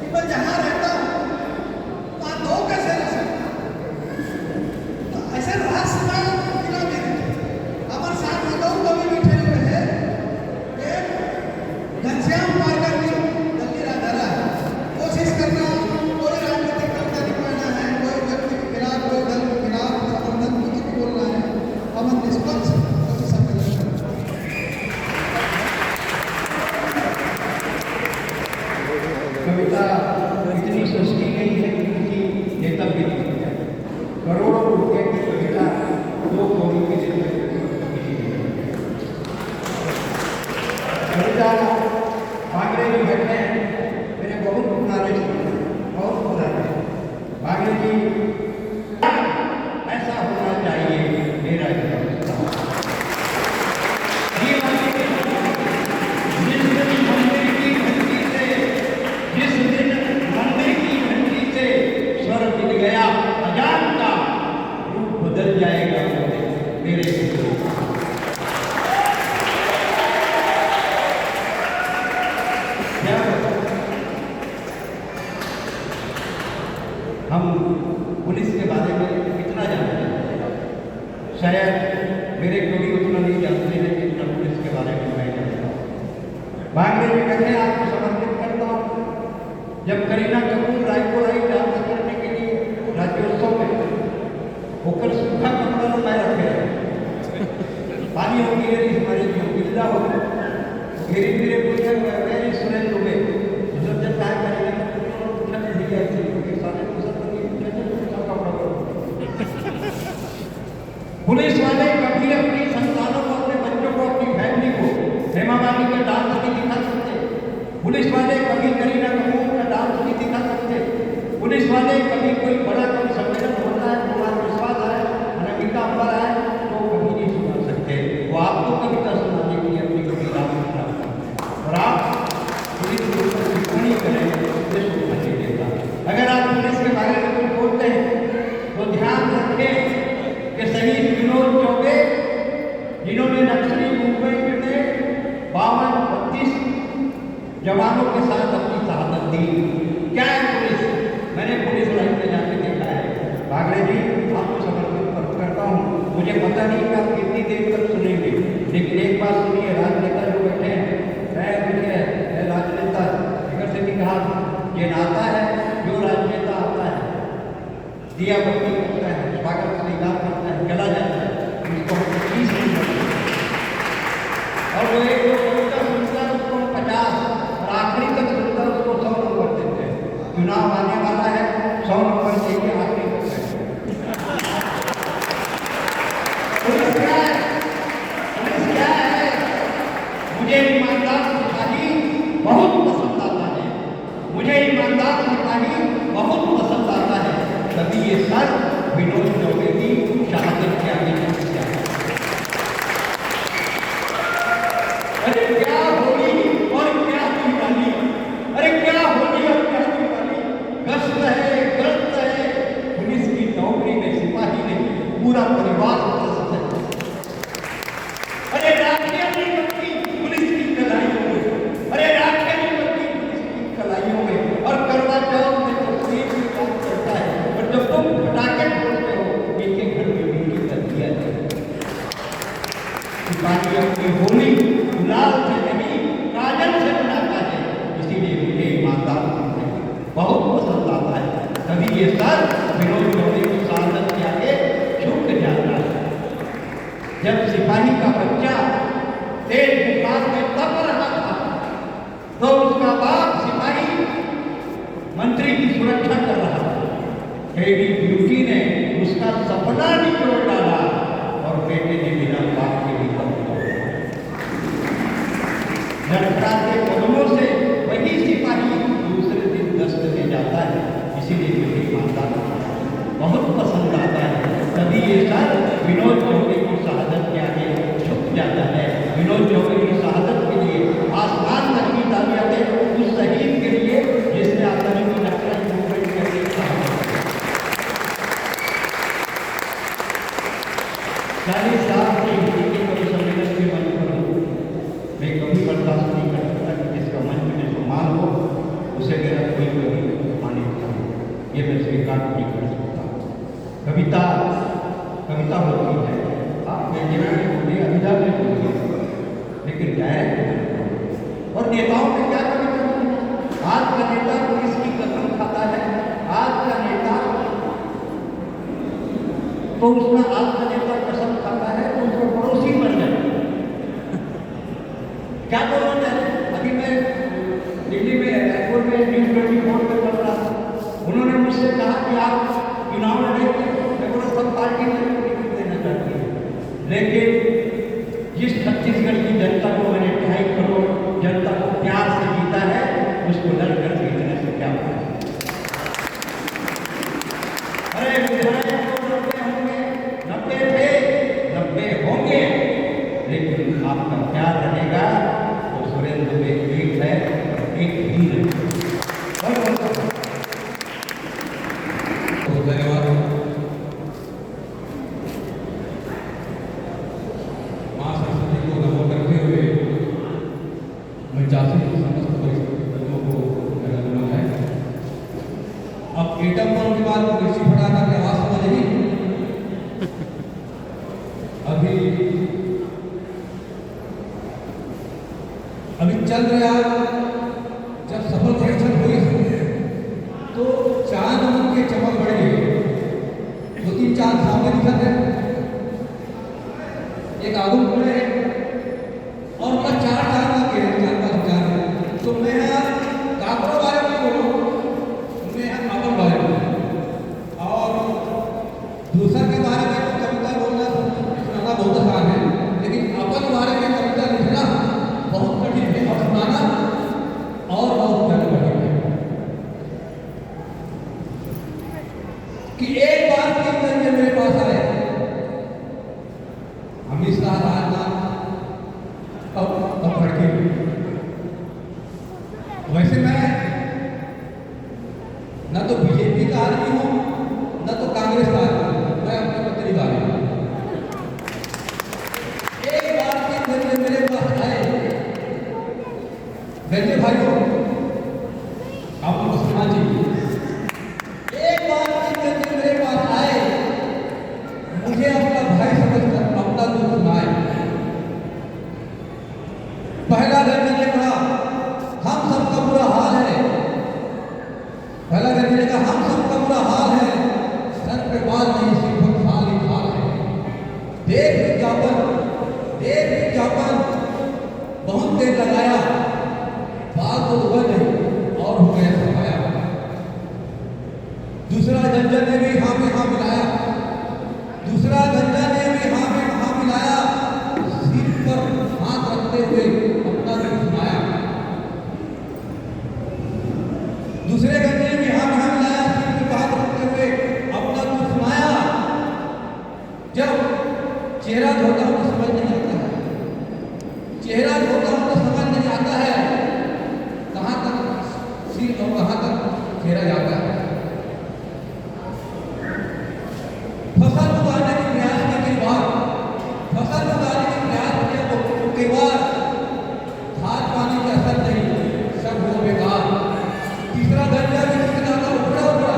कि मैं जहाँ रहता हूँ वहाँ दो कैसे रह सकता, तो ऐसे रहस्य बिना मेरे हमारे साथ बताऊँ कभी बैठे हुए हैं घनश्याम पारकर जी दिल्ली राधा है। कोशिश करना कोई राजनीतिक करता नहीं पड़ना है, कोई व्यक्ति के खिलाफ कोई दल के खिलाफ समर्थन कुछ भी बोलना है, हम निष्पक्ष सम्मेलन कविता इतनी सोचती गई है कि किसी नेता भी नहीं है। करोड़ों रुपए की कविता 2 कौड़ी के दिन में कविता भागरे जी बैठे हैं, मेरे बहुत पुराने भागरे जी ऐसा होना चाहिए मेरा बदल जाएगा मेरे हम पुलिस के बारे में कितना जानते हैं, शायद मेरे कवि उतना नहीं जानते हैं जितना पुलिस के बारे में मैं जानता हूँ। भागने में कहते हैं आपको समर्पित करता हूँ। जब करीना कपूर रायपुर आई डांस करने के लिए राज्योत्सव में, होकर सूखा कपड़ा तो मैं रखे पानी हो गिरी हमारे जो बिल्ला हो गिरी गिरे पूछे मेरी सुने तुम्हें जब जब काय करेंगे पूछा नहीं दिया क्योंकि सारे पुलिस वाले कभी अपनी संतानों को, अपने बच्चों को, अपनी फैमिली को हेमा मालिनी का डांस नहीं दिखा सकते। पुलिस वाले कभी करीना कपूर का डांस नहीं दिखा सकते। पुलिस वाले कभी कोई बड़ा कोई सम्मेलन होता है, भगवान विश्वास है, अनामिका अंबर है, तो कभी नहीं सुना सकते। वो आपको कविता सुनाने के लिए अपनी कविता और आप पुलिस के ऊपर टिप्पणी करें तो सुनना नहीं देता। अगर आप पुलिस के बारे में कुछ बोलते हैं तो ध्यान रखें कि शहीद विनोद चौबे जिन्होंने नक्सली मूवमेंट में 52 जवानों के साथ अपनी शहादत दी, क्या है पुलिस? मैंने पुलिस लाइन में जाके देखा है। भागरे जी आपको समर्पित करता हूँ। मुझे पता नहीं कि आप कितनी देर तक सुनेंगे, लेकिन एक बात सुनिए, राजनेता जो बैठे हैं, मैं राजनेता इधर से भी कहा, ये नाता है जो राजनेता आता है, दिया बत्ती करता है, स्वागत स्वीकार करता है, चला जाता है, उसको हम 30 नहीं करते। और वो एक दो कविता सुनता है उसको 50 और आखिरी तक सुनता है उसको 100 नंबर देते हैं। चुनाव आने वाला है, 100 नंबर चाहिए आखिरी तक। पुलिस क्या है? पुलिस क्या है? मुझे ईमानदार सिपाही बहुत पसंद आता है, मुझे ईमानदार सिपाही बहुत पसंद आता है। तभी ये सर विनोद चौबे की शहादत के आगे नहीं किया। अरे क्या होली और क्या दिवाली, अरे क्या होली और क्या दिवाली, गश्त है, पुलिस की नौकरी में सिपाही नहीं, पूरा परिवार त्रस्त है। अरे राखियां नहीं बनती पुलिस की कलाइयों में, अरे राखियां नहीं बनती पुलिस की कलाइयों में, और करवा चौथ में तस्वीर भी काम करता है। और जब तुम पटाखे फोड़ते हो, एक एक घर में मिट्टी कर दिया जाए। सिपाही अपनी होली गुलाल से नहीं, काजल से बनाता है, इसीलिए मुझे ईमानदार बहुत पसंद आता है। तभी ये सर विनोद चौबे की शहादत के आगे झुक जाता है। जब सिपाही का बच्चा तेज बुखार में तप रहा था, तो उसका बाप सिपाही मंत्री की सुरक्षा कर रहा था। बेटी ब्यूटी ने उसका सपना निचोड़ डाला और बेटे ने बिना बाप के भी तप लटकाते कदमों से वही सिपाही दूसरे दिन गश्त में जाता है। इसीलिए मुझे ईमानदार बहुत पसंद आता है। तभी ये सर विनोद चौबे की शहादत के आगे झुक जाता है। विनोद चौबे की शहादत के लिए आसमान तक की तालियां दें उस शहीद के लिए जिसने आतंकी नक्सली मूवमेंट के लिए शहादत दी। 40 साल की हिंदी के सम्मेलन के मंच पर मैं कभी बर्दाश्त नहीं कर सकता कि जिसका मंच में सम्मान हो कभी कभी पानी खाए, ये मैं स्वीकार नहीं कर सकता। कविता कविता होती है, आपने जीवन बोली, अभिधा में बोली, लेकिन डायरेक्ट और नेताओं में क्या कविता होती है? आज का नेता पुलिस की कसम खाता है, आज का नेता तो उसमें आज का नेता कसम खाता है तो उसको पड़ोसी बन जाए। क्या बोलो मैं अभी मैं दिल्ली में एयरपोर्ट में न्यूज़ 24 पे पढ़ रहा था, उन्होंने मुझसे कहा कि आप चुनाव लड़ेंगे, मैं बोला सब पार्टी में टिकट देना चाहती है, लेकिन जिस छत्तीसगढ़ की जनता को मैंने 2.5 करोड़ जनता को प्यार से जीता है, उसको लड़कर जीतने से क्या होगा? अरे विधायक तो 90 होंगे, 90 थे, 90 होंगे, लेकिन आपका प्यार रहेगा तो सुरेंद्र में एक है, एक ही रहेगा। धन्यवाद। मां सरस्वती को नमो करते हुए मैं जाति समस्त परिस्थितियों को मेरा नमन है। अब एटम बम के बाद कृषि फटाना की आवाज समझ रही, अभी चल रहा, जब सफल परीक्षण हुई तो चांद के चमक बढ़ गई, 2-3 चांद सामने दिखते, एक आगू बढ़े और उनका 4 चांद के 4-5 चांद। तो मैं काकड़ों बारे में बोलूँ, मैं अपन बारे में और दूसरा के बारे में तो कविता बोलना सुनाना बहुत आसान है, लेकिन अपन बारे में कविता लिखना बहुत कठिन है और सुनाना और बहुत ज़्यादा कठिन है। कि एक बार 3 बंदे मेरे पास आए, अमित शाह, राजनाथ और खड़गे। वैसे मैं न तो बीजेपी का आदमी हूँ, न तो कांग्रेस का आदमी हूँ, मैं अपने पत्नी का आदमी हूँ। एक बार 3 बंदे मेरे पास आए, गंजे भाइयों, आप लोग सुनना चाहिए। एक बार 3 बंदे मेरे पास आए, मुझे अपना भाई समझकर अपना दुख सुनाए। पहला गंजे ने कहा हम सबका बुरा हाल है, पहला गंजे ने कहा हम सबका बुरा हाल है, सर पे बाल नहीं सिर्फ खाल ही खाल है। देख विज्ञापन बहुत देर लगाया, बाल तो उगा नहीं और हो गया सफाया। दूसरा गंजा ने भी हाँ में हाँ मिलाया, दूसरा गंजा ने भी हाँ में हाँ मिलाया, सिर पर हाथ रखते हुए अपना दुख सुनाया। दूसरे गंजे ने भी हाँ में हाँ मिलाया, सिर पर हाथ रखते हुए अपना दुख सुनाया। जब चेहरा धोता हूँ तो समझ नहीं आता है, चेहरा धोता हूँ तो समझ नहीं आता है कहाँ तक सिर और कहाँ तक चेहरा जाता है। फसल उगाने के प्रयास में कई बार खाद पानी का असर नहीं, सब हो बेकार। तीसरा गंजा भी दिख रहा था उबड़ा,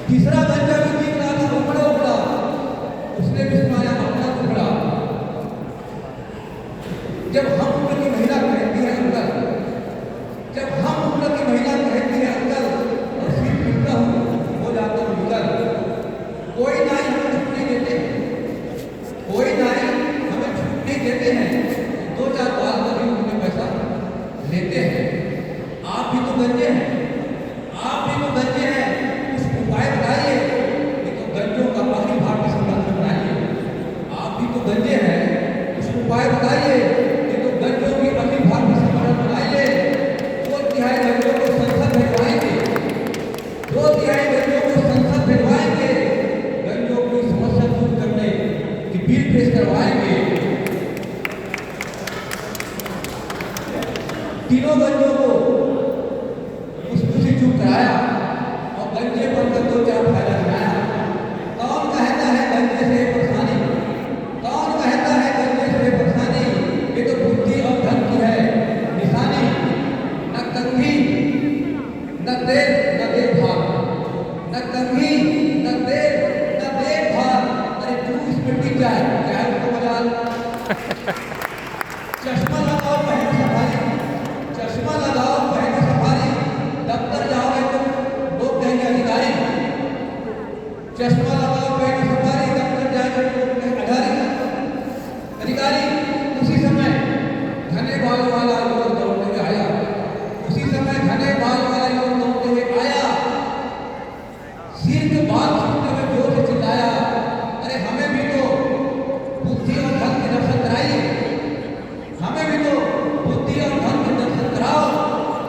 तीसरा गंजा भी दिख रहा था उबड़ा, उसने भी सुनाया अपना टुकड़ा। जब हम उम्र की महिला कहती है अंकल, जब हम उम्र की महिला कहती है अंकल और सिर पीटता हूँ हो जाता हूँ निकल। कोई नाई हमें छुट्टी देते हैं, कोई नाई हमें छुट्टी देते हैं, 2-4 बाल का भी उन्हें पैसा लेते हैं। आप भी तो गंजे हैं, आप भी तो गंजे हैं, कुछ उपाय बताइए, ये तो गंजों का अखिल भारतीय संगठन बनाइए। आप भी तो गंजे हैं, कुछ उपाय बताइए, ये तो गंजों की अखिल भारतीय संगठन बनाइए। 2/3 गंजों को संसद भिजवाएंगे, 2/3 गंजों को संसद भिजवाएंगे, गंजों की समस्या दूर करने की बिल पेश करवाएंगे। तीनों गंजों को न देर न देखभाल, न कभी न देर न देखभाल। अरे तू इस पे टिक जाए, क्या है उसको मजाल। चश्मा लगाओ पहनो सफारी, चश्मा लगाओ पहनो सफारी, दफ्तर जाओगे तो लोग कहेंगे अधिकारी। चश्मा लगाओ पहनो सफारी, दफ्तर जाएंगे तो लोग कहेंगे अधिकारी। उसी समय घने बाल वाला युवक दौड़ते हुए आया, उसी समय घने बाल वाला युवक दौड़ते हुए आया, सिर के बाल छूटते हुए जोर से चिल्लाया, अरे हमें भी तो बुद्धि और धन के दर्शन कराइए, हमें भी तो बुद्धि और धन के दर्शन कराओ।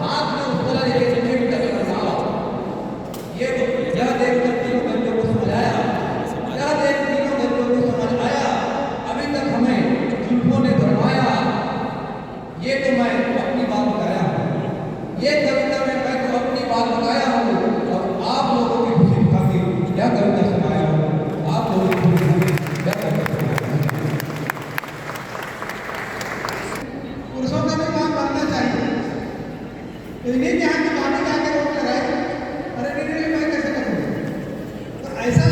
हाथ में उस बोला लेके मुझे भी दर्शन कराओ। यह देखकर तीनों गंजों को समझ आया, यह देख तीनों गंजों को समझ आया, अभी तक हमें जुल्फों ने भरमाया। ये तो मैं अपनी बात बताया हूँ, ये कविता में मैं तो अपनी बात बताया हूँ और आप लोगों की खुशी खातिर यह कविता सुनाया हूँ। आप लोगों की खुशी खातिर यह कविता सुनाया हूँ। पुरुषों का भी काम बनना चाहिए, इन्हीं के यहाँ की बातें जाके रोक लगाए, अरे नहीं मैं कैसे करूँगा। तो ऐसा